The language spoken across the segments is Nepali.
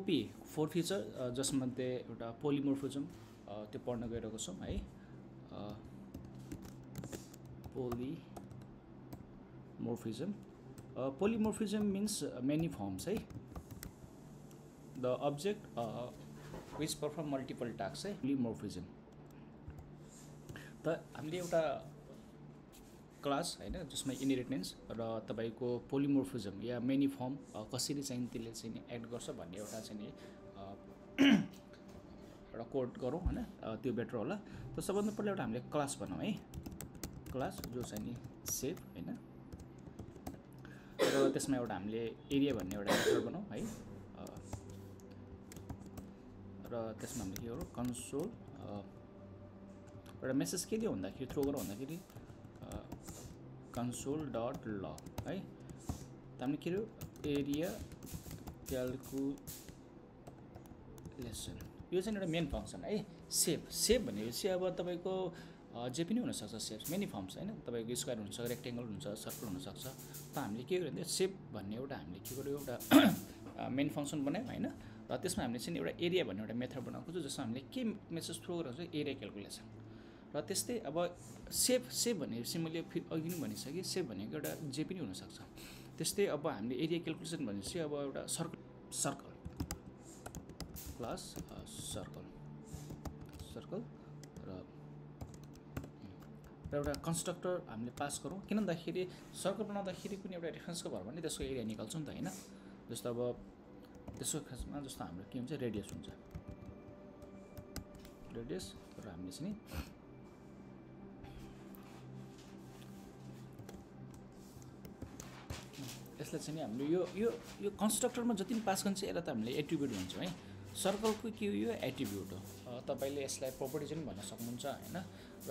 OP 4 फिचर जसमध्ये एउटा पोलिमोर्फिजम त्यो पढ्न गइरहेको छौँ है। पोलिमोर्फिजम मिन्स मेनी फर्म्स है। The object which perform multiple task है पोलिमोर्फिजम। त हामीले एउटा क्लास हैन जसमा इनहेरिटेन्स र तपाईको पोलिमोर्फिजम या मेनी फर्म कसरी चाहिँ त्यसले चाहिँ एड गर्छ भन्ने एउटा चाहिँ एउटा कोड गरौँ हैन, त्यो बेटर होला। त सबभन्दा पहिला एउटा हामीले क्लास बनाऊ है, क्लास जो चाहिँ नि सेभ हैन, र त्यसमा एउटा हामीले एरिया भन्ने एउटा मेथड बनाऊ है, र त्यसमा हामीले के गरौँ कन्सोल एउटा मेसेज के दियो भन्दाखेरि थ्रो गरौँ भन्दाखेरि console dot log है। त हामीले के गर्यो एरिया क्याल्कुलेसन, यो चाहिँ एउटा मेन फंक्सन है। सेभ भनेपछि अब तपाईको जे पनि हुन सक्छ, सेभ मेनी फर्म्स हैन, तपाईको स्क्वायर हुन्छ, रेक्टेंगल हुन्छ, सर्कल हुन सक्छ। त हामीले के गर्यो भने सेभ भन्ने एउटा हामीले के गर्यो एउटा मेन फंक्सन बनायौं हैन, र त्यसमा हामीले चाहिँ एउटा एरिया भन्ने एउटा मेथड बनाएको छु जसमा हामीले के मेसेज थ्रो गरेको छ एरिया क्याल्कुलेसन। र त्यस्तै अब सेभ भनेपछि मैले अघि नै भनिसकेँ सेभ भनेको एउटा जे पनि हुन सक्छ। त्यस्तै अब हामीले एरिया क्याल्कुलेसन भनेपछि अब एउटा सर्कल क्लास सर्कल र एउटा कन्स्ट्रक्टर हामीले पास गरौँ। किन भन्दाखेरि सर्कल बनाउँदाखेरि पनि एउटा रेफरेन्सको भरमा नि त्यसको एरिया निकाल्छौँ नि त हैन। जस्तो अब त्यसको खासमा जस्तो हाम्रो के हुन्छ रेडियस हुन्छ, रेडियस र हामीले चाहिँ यसलाई चाहिँ हामीले यो कन्स्ट्रक्टरमा जति पनि पास गर्न चाहिँ यसलाई त हामीले एट्रिब्युट भन्छौँ है। सर्कलको के हो यो एट्रिब्युट हो। तपाईले यसलाई प्रोपर्टी चाहिँ भन्न सक्नुहुन्छ हैन,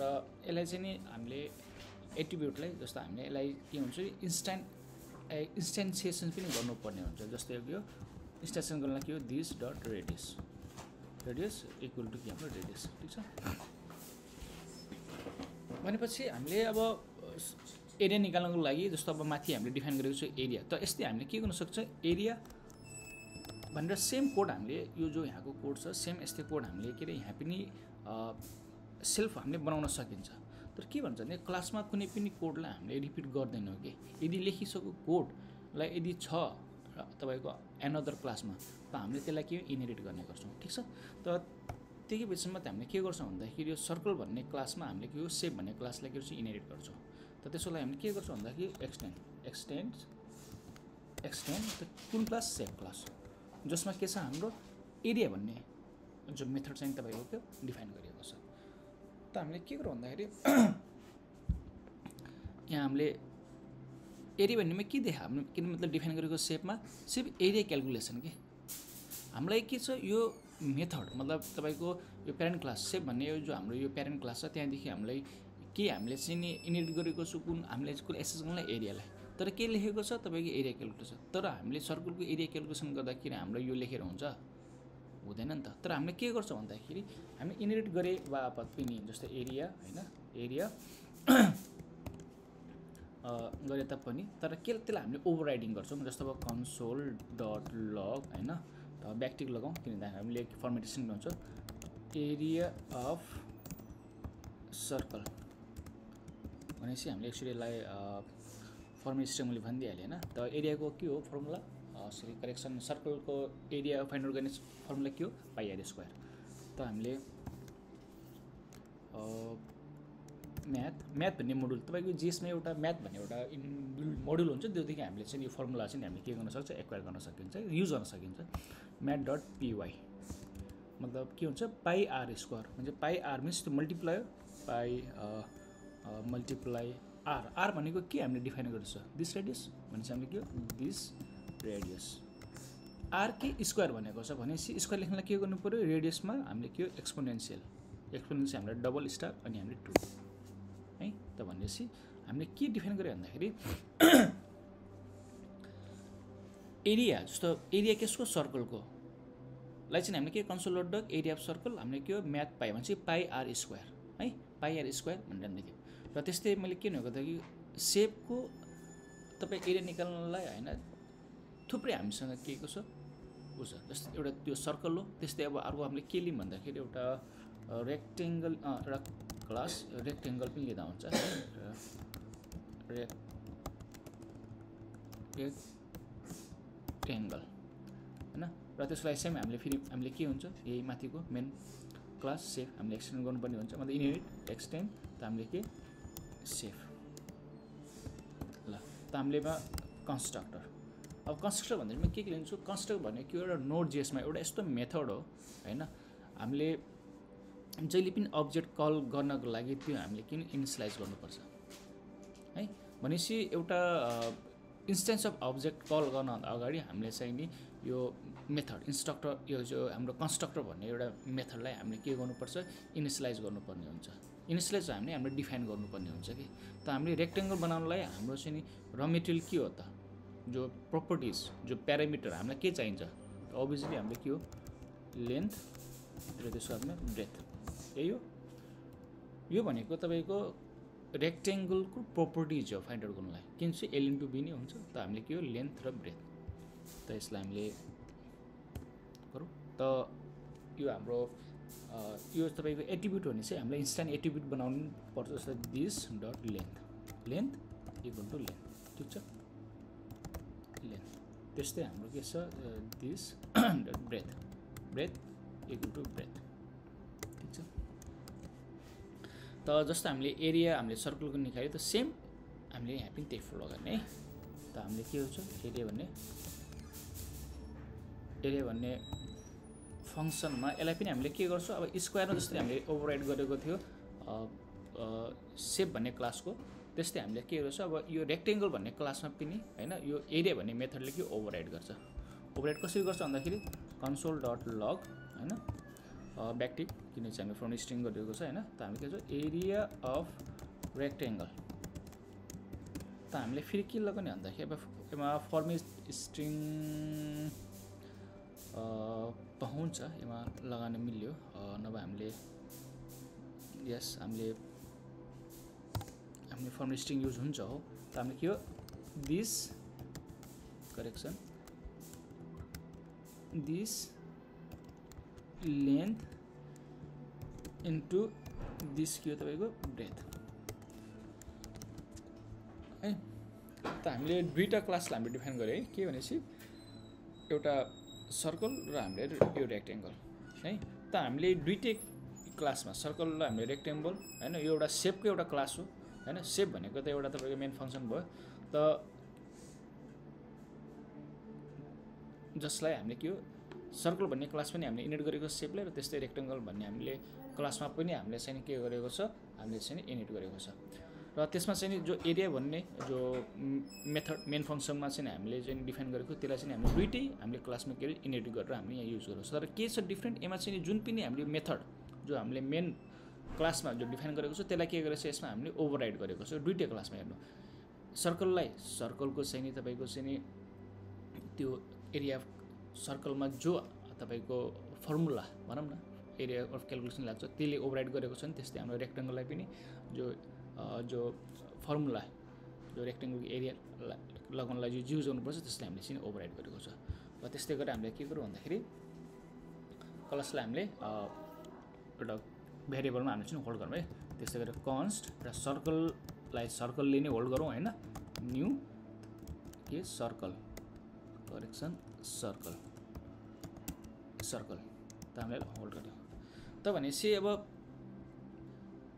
र यसलाई चाहिँ नि हामीले एट्रिब्युटलाई जस्तो हामीले यसलाई के हुन्छ इन्स्टेन्सिएसन पनि गर्नुपर्ने हुन्छ। जस्तै यो इन्स्टेन्सिएसन गर्नलाई के हो this dot radius equal to के हाम्रो रेडियस, ठीक छ। भनेपछि हामीले अब एरिया निकाल्नको लागि जस्तो अब माथि हामीले डिफाइन गरेको छ एरिया, त यस्तै हामीले के गर्न सक्छ एरिया भनेर सेम कोड हामीले यो जो यहाँको कोड छ सेम यस्तै कोड हामीले के रे यहाँ पनि सेल्फ हामीले बनाउन सकिन्छ। तर के भन्छ भने क्लासमा कुनै पनि कोडलाई हामीले रिपिट गर्दैनौँ कि यदि लेखिसकेको कोडलाई यदि छ तपाईको एनदर क्लासमा त हामीले त्यसलाई के इनहेरिट गर्ने गर्छौँ, ठीक छ। त त्यही बिचमा त हामीले के गर्छौँ भन्दाखेरि यो सर्कल भन्ने क्लासमा हामीले के हो सेभ भन्ने क्लासलाई के गर्छौँ इनहेरिट गर्छौँ। त त्यसको लागि हामीले के गर्छौँ भन्दाखेरि एक्सटेन्ड त कुन क्लास सेभ क्लास जसमा के छ हाम्रो एरिया भन्ने जो मेथड चाहिँ तपाईको के डिफाइन गरिएको छ। त हामीले के गरौँ भन्दाखेरि यहाँ हामीले एरिया भन्नेमा के देखा हामीले किन मतलब डिफाइन गरेको सेभमा सेभ एरिया क्याल्कुलेसन के हामीलाई के छ यो मेथड मतलब तपाईको यो प्यारेन्ट क्लास सेभ भन्ने यो जो हाम्रो यो प्यारेन्ट क्लास छ त्यहाँदेखि हामीलाई के हामीले चाहिँ नि इनहेरिट गरेको छु कुन हामीले कुन एक्सेस गर्नलाई एरियालाई, तर के लेखेको छ तपाईको एरिया क्याल्कुलेसन। तर हामीले सर्कलको एरिया क्याल्कुलेसन गर्दाखेरि हाम्रो यो लेखेर हुन्छ हुँदैन नि त। तर हामीले के गर्छौँ भन्दाखेरि हामी इनहेरिट गरे बापत पनि जस्तो एरिया हैन एरिया गरे तापनि तर के त्यसलाई हामीले ओभरराइडिङ गर्छौँ। जस्तो अब कन्सोल डट लग हैन ब्याकटिक लगाउँ किनभने हामीले फर्मेटेसन गर्छ एरिया अफ सर्कल भनेपछि हामीले एक्चुअली यसलाई फर्मुला सिस्टम मैले भनिदिइहालेँ हैन। त एरियाको के हो फर्मुला सरी करेक्सन सर्कलको एरिया फाइन्ड आउट गर्ने फर्मुला के हो पाइ आर स्क्वायर। त हामीले म्याथ भन्ने मोडुल तपाईको जीएसमा एउटा म्याथ भन्ने एउटा मोडुल हुन्छ, त्योदेखि हामीले चाहिँ यो फर्मुला चाहिँ हामीले के गर्न सक्छ एक्वायर गर्न सकिन्छ युज गर्न सकिन्छ। म्याथ डट पी मतलब के हुन्छ पाइ आर स्क्वायर भन्छ। पाइ आर मिन्स त्यो मल्टिप्लाई पाइ मल्टिप्लाई आर भनेको के हामीले डिफाइन गरेको छ दिस रेडियस भनेपछि हामीले के हो दिस रेडियस आर के स्क्वायर भनेको छ भनेपछि स्क्वायर लेख्नलाई के गर्नु पर्यो रेडियसमा हामीले के हो एक्सपोनेन्शियल हामीले डबल स्टार अनि हामीले 2 है। त भनेपछि हामीले के डिफाइन गरे भन्दाखेरि एरिया जस्तो एरिया केसको सर्कलको लाई चाहिँ हामीले के console dot area of circle हामीले के हो म्याथ पाइ भनेपछि पाइ आर स्क्वायर है पाइ आर स्क्वायर भनेर लेख्यो। र त्यस्तै मैले के भनेको कि सेपको तपाईँ एरिया निकाल्नलाई हैन थुप्रै हामीसँग के को छ छ जस्तै एउटा त्यो सर्कल हो। त्यस्तै अब अर्को हामीले के लियौँ भन्दाखेरि एउटा रेक्टेङ्गल एउटा क्लास रेक्टेङ्गल पनि लिँदा हुन्छ रेक्टेङ्गल हैन। र त्यसलाई सेम हामीले फेरि हामीले के हुन्छ यही माथिको मेन क्लास सेफ हामीले एक्सटेन्ड गर्नुपर्ने हुन्छ। मतलब इनहेरिट एक्सटेन्ड त हामीले के सेफ ल त हामीलेमा कन्स्ट्रक्टर। अब कन्स्ट्रक्टर भन्दा म के लिन्छु कन्स्ट्रक्टर भनेको एउटा नोड जेएसमा एउटा यस्तो मेथड हो हैन। हामीले जहिले पनि अब्जेक्ट कल गर्नको लागि त्यो हामीले किन इनिसियलाइज गर्नुपर्छ है भनेपछि एउटा इन्स्टेन्स अफ अब्जेक्ट कल गर्न अगाडि हामीले चाहिँ नि यो मेथड इन्स्ट्रक्टर यो जो हाम्रो कन्स्ट्रक्टर भन्ने एउटा मेथडलाई हामीले के गर्नुपर्छ इनिसियलाइज गर्नुपर्ने हुन्छ। इनिसियलाइज हामीले हामीले डिफाइन गर्नुपर्ने हुन्छ कि त हामीले रेक्टेङ्गल बनाउनलाई हाम्रो चाहिँ नि र मेटेरियल के हो त जो प्रोपर्टिज जो प्यारामिटर हामीलाई के चाहिन्छ अभियसली हामीले के हो लेन्थ र त्यसको साथमा ब्रेथ यही हो। यो भनेको तपाईको रेक्टेङ्गलको प्रोपर्टिज हो फाइन्ड आउट गर्नलाई किन चाहिँ एल इन्टु बी नै हुन्छ त हामीले के हो लेन्थ र ब्रेथ त यसलाई हामीले गरौँ त यो हाम्रो यो तपाईको एट्रिब्युट भने चाहिँ हामीले इन्स्ट्यान्ट एट्रिब्युट बनाउनु पर्छ जस्तै this dot length equal to length ठिक छ लेन्थ। त्यस्तै हाम्रो के छ this dot breadth equal to breadth ठिक छ। त जस्तो हामीले एरिया हामीले सर्कलको निकाल्यो त सेम हामीले यहाँ पनि त्यही फलो गर्ने है। त हामीले के हुन्छ एरिया भन्ने फङ्सनमा यसलाई पनि हामीले के गर्छौँ अब स्क्वायरमा जस्तै हामीले ओभरराइड गरेको थियो सेप भन्ने क्लासको त्यस्तै हामीले के गर्छ अब यो रेक्टेङ्गल भन्ने क्लासमा पनि हैन यो एरिया भन्ने मेथडले के ओभरराइड गर्छ। ओभरराइड कसरी गर्छ भन्दाखेरि कन्सोल डट लग हैन ब्याकटिक किन चाहिँ हामीले फ्रन्ट स्ट्रिङ गरिएको छ हैन। त हामी के भन्छ एरिया अफ रेक्टेङ्गल त हामीले फेरि के लगाउने भन्दाखेरि अब यसमा फर्मे स्ट्रिङ पाउँछ यसमा लगाउन मिल्यो नभए हामीले यस हामीले फर्म स्ट्रिङ युज हुन्छ हो। त हामीले के हो this correction this length into this के हो तपाईँको ब्रेथ है। त हामीले दुईवटा क्लासलाई हामीले डिफाइन गऱ्यो है के भनेपछि एउटा सर्कल र हामीले यो रेक्टेङ्गल है। त हामीले दुईटै क्लासमा सर्कल र हामीले रेक्टेङ्गल हैन यो एउटा सेपको एउटा क्लास हो हैन। सेप भनेको त एउटा तपाईँको मेन फङ्सन भयो त जसलाई हामीले के हो सर्कल भन्ने क्लास पनि हामीले इनिट गरेको सेपलाई र त्यस्तै रेक्टेङ्गल भन्ने हामीले क्लासमा पनि हामीले चाहिँ के गरेको छ हामीले चाहिँ इनिट गरेको छ। र त्यसमा चाहिँ जो एरिया भन्ने जो मेथड मेन फङ्सनमा चाहिँ हामीले चाहिँ डिफाइन गरेको त्यसलाई चाहिँ हामीले दुईटै हामीले क्लासमा के इनिट गरेर हामीले यहाँ युज गरेको छ। तर के छ डिफ्रेन्ट यसमा चाहिँ जुन पनि हामीले मेथड जो हामीले मेन क्लासमा जो डिफाइन गरेको छ त्यसलाई के गरेको छ यसमा हामीले ओभरराइड गरेको छ दुईटै क्लासमा। हेर्नु सर्कलको चाहिँ नि तपाईँको चाहिँ नि त्यो एरिया सर्कलमा जो तपाईँको फर्मुला भनौँ न एरिया अफ क्यालकुलेसन लाग्छ त्यसले ओभरराइड गरेको छ नि त्यस्तै हाम्रो रेक्टेङ्गललाई पनि जो फर्मुला जो रेक्टेङ्गलको एरिया लगाउनलाई जो युज गर्नुपर्छ त्यसलाई हामीले चाहिँ ओभरराइड गरेको छ। र त्यस्तै गरेर हामीले के गरौँ भन्दाखेरि क्लासलाई हामीले एउटा भेरिएबलमा हामीले चाहिँ होल्ड गरौँ है। त्यस्तै गरेर कन्स्ट र सर्कललाई सर्कलले नै होल्ड गरौँ हैन न्यू के सर्कल करेक्सन सर्कल त हामीले होल्ड गर्यो त भनेपछि अब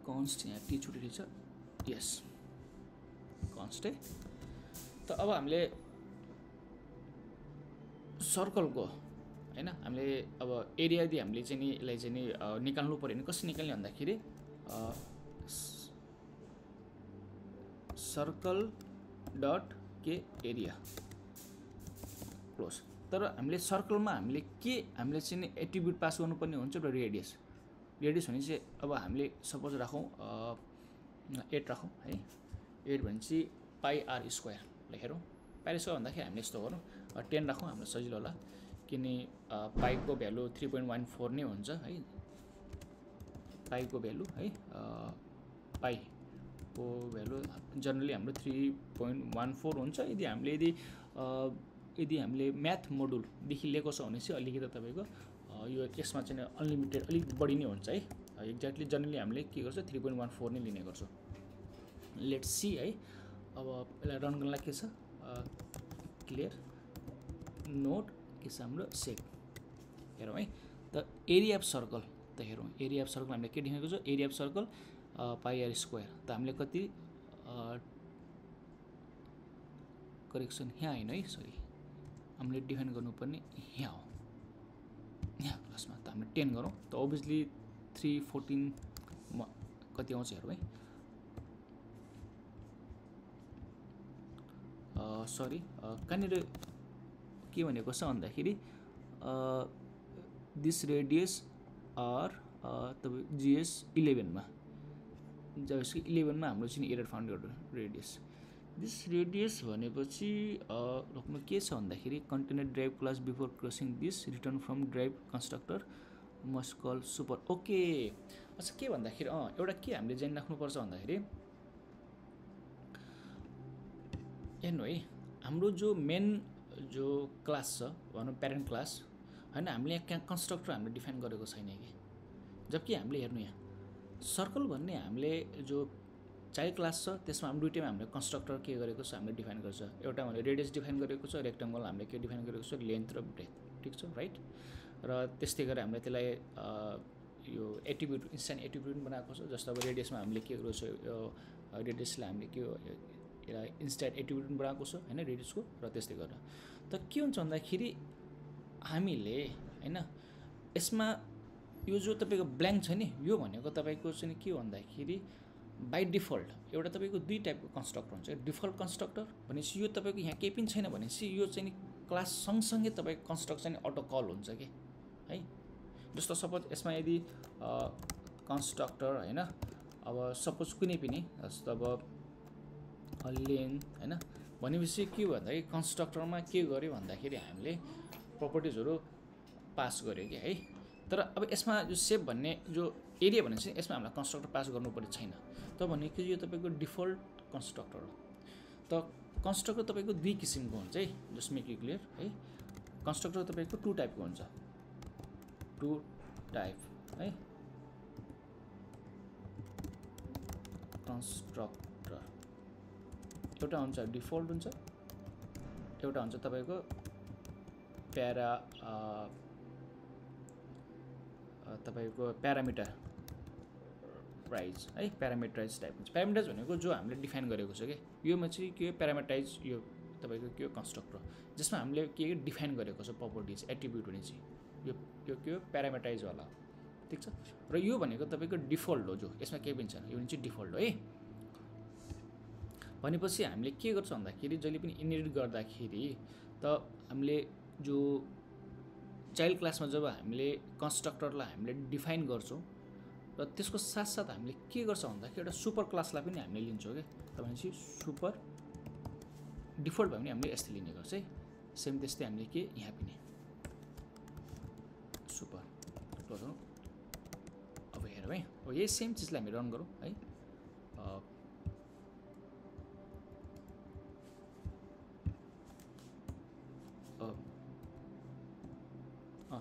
कन्स्ट यहाँ टी छुटेको छ यस कन्स्ट है। त अब हामीले सर्कलको हैन हामीले अब एरिया यदि हामीले चाहिँ नि यसलाई चाहिँ नि निकाल्नु पर्यो भने कसरी निकाल्ने भन्दाखेरि सर्कल डट के एरिया क्लोज। तर हामीले सर्कलमा हामीले चाहिँ नि एट्रिब्युट पास गर्नुपर्ने हुन्छ र रेडियस भने चाहिँ अब हामीले सपोज राखौँ 8 राखौँ है 8 भनेपछि पाई आर स्क्वायर लेखेरौँ। पाई स्क्वायर भन्दाखेरि हामीले यस्तो गरौँ 10 राखौँ हाम्रो सजिलो होला किन पाईको भ्यालु 3.14 नै हुन्छ है। पाईको भ्यालु है पाईको भ्यालु जनरली हाम्रो 3.14 हुन्छ। यदि हामीले यदि हामीले म्याथ मोडुलदेखि लिएको छ भने चाहिँ अलिकति तपाईँको यो यसमा चाहिँ अनलिमिटेड अलिक बढी नै हुन्छ है। एक्ज्याक्टली जनरली हामीले के गर्छ 3.14 नै लिने गर्छौँ। लेट्स सी है। अब यसलाई रन गर्नलाई के छ क्लियर नोट के छ हाम्रो सेक हेरौँ है। त एरिया अफ सर्कल त हेरौँ, एरिया अफ सर्कल हामीले के डिफाइन गर्छौँ, area of circle pi r square. त हामीले कति करेक्सन यहाँ होइन है, सरी हामीले डिफाइन गर्नुपर्ने यहाँ हो, यहाँ प्लसमा। त हामीले 10 गरौँ त अभियसली 314 कति आउँछ हेरौँ है। सरी कहाँनिर के भनेको छ भन्दाखेरि दिस रेडियस आर तपाईँ जिएस 11 मा जब 11 मा हाम्रो चाहिँ एरर फाउन्ड गर्नु रेडियस दिस रेडियस भनेपछि रोक्नु के छ भन्दाखेरि container derived class before accessing this return from derived constructor must call super. Okay अच्छा के भन्दाखेरि एउटा के हामीले जानिराख्नुपर्छ भन्दाखेरि हेर्नु है, हाम्रो जो मेन जो क्लास छ भनौँ प्यारेन्ट क्लास होइन, हामीले यहाँ कन्स्ट्रक्टर हामीले डिफाइन गरेको छैन कि। जबकि हामीले हेर्नु यहाँ सर्कल भन्ने हामीले जो चाइल्ड क्लास छ त्यसमा हामी दुईटैमा हामीले कन्स्ट्रक्टर के गरेको छ हामीले डिफाइन गर्छ। एउटा हामीले रेडियस डिफाइन गरेको छ, रेक्टेङ्गल हामीले के डिफाइन गरेको छ लेन्थ र ब्रेथ, ठिक छ राइट। र त्यस्तै गरेर हामीले त्यसलाई यो एट्रिब्युट इन्स्ट्यान्ट एट्रिब्युट बनाएको छ। जस्तो अब रेडियसमा हामीले के गरेको छ, रेडियसलाई हामीले के यसलाई इन्स्ट्यान्ट एट्रिब्युट बनाएको छ होइन रेडियसको। र त्यस्तै गरेर त के हुन्छ भन्दाखेरि हामीले होइन यसमा यो जो तपाईँको ब्ल्याङ्क छ नि, यो भनेको तपाईँको चाहिँ के हो भन्दाखेरि बाई डिफल्ट एउटा तपाईँको दुई टाइपको कन्स्ट्रक्टर हुन्छ। डिफल्ट कन्स्ट्रक्टर भनेपछि यो तपाईँको यहाँ केही पनि छैन भनेपछि यो चाहिँ क्लास सँगसँगै तपाईँको कन्स्ट्रक्सन अटो कल हुन्छ कि है। जस्तो सपोज यसमा यदि कन्स्ट्रक्टर होइन अब सपोज कुनै पनि जस्तो अब लेन्थ होइन भनेपछि के भन्दाखेरि कन्स्ट्रक्टरमा के गर्यो भन्दाखेरि हामीले प्रपर्टिजहरू पास गर्यो कि है। तर अब यसमा जो सेप भन्ने जो एरिया भने चाहिँ यसमा हामीलाई कन्स्ट्रक्टर पास गर्नुपर्ने छैन। त भनेको यो तपाईँको डिफल्ट कन्स्ट्रक्टर हो। त कन्स्ट्रक्टर तपाईँको दुई किसिमको हुन्छ है, जस्ट मेक इट क्लियर है। कन्स्ट्रक्टर तपाईँको टु टाइपको हुन्छ, टु टाइप है कन्स्ट्रक्टर। एउटा हुन्छ डिफल्ट हुन्छ, एउटा हुन्छ तपाईँको तपाईँको प्यारामिटराइज है, प्यारामिटराइज टाइप हुन्छ। प्यारामिटराइज भनेको जो हामीले डिफाइन गरेको छ कि योमा चाहिँ के प्यारामिटराइज यो तपाईँको के हो कन्स्ट्रक्टर जसमा हामीले के डिफाइन गरेको छ प्रपर्टिज एट्रिब्युट भने चाहिँ यो के हो प्यारामिटराइजवाला, ठिक छ। र यो भनेको तपाईँको डिफल्ट हो, जो यसमा केही पनि छैन, यो चाहिँ डिफल्ट हो है। भनेपछि हामीले के गर्छ भन्दाखेरि जहिले पनि इनहेरिट गर्दाखेरि त हामीले जो चाइल्ड क्लासमा जब हामीले कन्स्ट्रक्टरलाई हामीले डिफाइन गर्छौँ र त्यसको साथसाथ हामीले के गर्छ भन्दाखेरि एउटा सुपर क्लासलाई पनि हामीले लिन्छौँ क्या। भनेपछि सुपर डिफल्ट भयो भने हामीले यस्तै लिने गर्छ है। सेम त्यस्तै हामीले के यहाँ पनि सुपर क्लोज गरौँ। अब हेरौँ है, अब यही सेम चिजलाई हामी रन गरौँ है।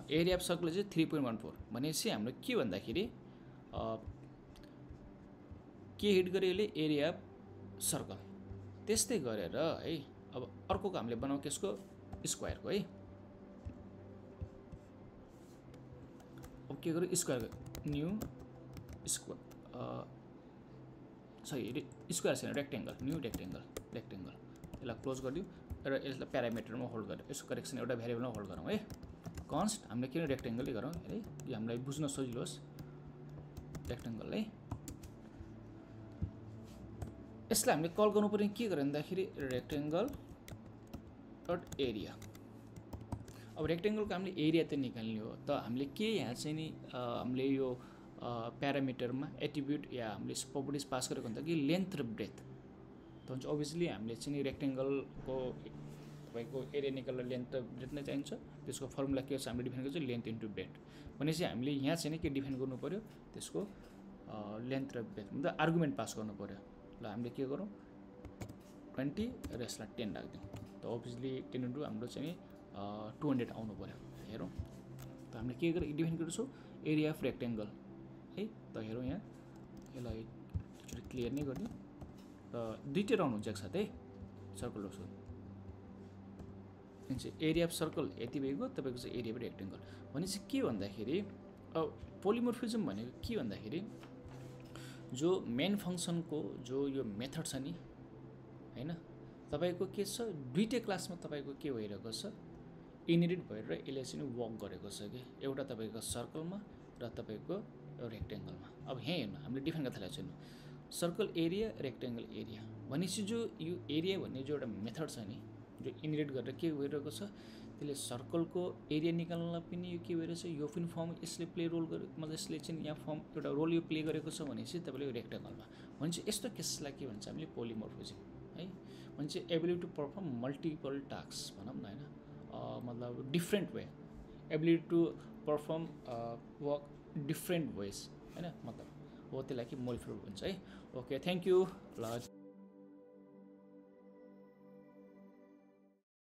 एरिया अफ सर्कल चाहिँ 3.14 भनेपछि हाम्रो के भन्दाखेरि के हिट गर्यो यसले एरिया अफ सर्कल। त्यस्तै गरेर है अब अर्कोको हामीले बनाऊ त्यसको स्क्वायरको है। अब के गर्यो square new square sorry square छैन रेक्टेङ्गल न्यू रेक्टेङ्गल यसलाई क्लोज गरिदिउँ र यसलाई प्यारामिटरमा होल्ड गरेर यसको करेक्सन एउटा भेरिएबलमा होल्ड गरौँ है। कन्स्ट हामीले किन रेक्टेङ्गलै गरौँ है, यो हामीलाई बुझ्न सजिलो होस् रेक्टेङ्गल है। यसलाई हामीले कल गर्नुपर्ने के गर्यो भन्दाखेरि रेक्टेङ्गल डट एरिया। अब रेक्टेङ्गलको हामीले एरिया त निकाल्ने हो, त हामीले के यहाँ चाहिँ नि हामीले यो प्यारामिटरमा एट्रिब्युट या हामीले प्रपर्टिज पास गरेको हुन्छ कि लेन्थ र ब्रेथ। त हुन्छ अभियसली हामीले चाहिँ रेक्टेङ्गलको तपाईँको एरिया निकाल्दा लेन्थ र ब्रेथ नै चाहिन्छ। त्यसको फर्मुला के छ हामीले डिफाइन गर्छ लेन्थ इन्टु ब्रेथ। भनेपछि हामीले यहाँ चाहिँ के डिफाइन गर्नु पऱ्यो त्यसको लेन्थ र ब्रेथ मतलब आर्गुमेन्ट पास गर्नु पऱ्यो। ल हामीले के गरौँ 20 र यसलाई 10 राखिदिउँ। त त अभियसली 10 इन्टु हाम्रो चाहिँ 200 आउनु पऱ्यो। हेरौँ त हामीले के गरेर डिफाइन गर्छौँ एरिया अफ रेक्टेङ्गल है। त हेरौँ यहाँ यसलाई एकचोटि क्लियर नै गर्ने र दुईटै राउन्ड हुन्छ एकसाथ है सर्कल र एरिया अफ सर्कल यति भएको तपाईँको चाहिँ एरिया अफ रेक्टेङ्गल भनेपछि के भन्दाखेरि पोलिमोर्फिजम भनेको के भन्दाखेरि जो मेन फङ्सनको जो यो मेथड छ नि हैन तपाईँको के छ दुईटै क्लासमा तपाईँको के भइरहेको छ इनहेरिट भएर यसले चाहिँ वर्क गरेको छ कि एउटा तपाईँको सर्कलमा र तपाईँको रेक्टेङ्गलमा। अब यहीँ हेर्नु हामीले डिफाइन गर्न थालेको छैन सर्कल एरिया रेक्टेङ्गल एरिया भनेपछि जो यो एरिया भन्ने जो एउटा मेथड छ नि जो इनहेरिट गरेर के भइरहेको छ त्यसले सर्कलको एरिया निकाल्नलाई पनि यो के भइरहेछ यो पनि फर्म यसले प्ले रोल गरे मतलब यसले चाहिँ यहाँ फर्म एउटा रोल यो प्ले गरेको छ भनेपछि तपाईँले रेक्टेङ्गलमा भनेपछि यस्तो केसलाई के भन्छ हामीले पोलिमोर्फिजम है। भनेपछि ability to perform multiple task भनौँ न होइन मतलब different way ability to perform work different ways होइन मतलब हो त्यसलाई कि मोर्फिजम भन्छ है। ओके थ्याङ्क यू ल।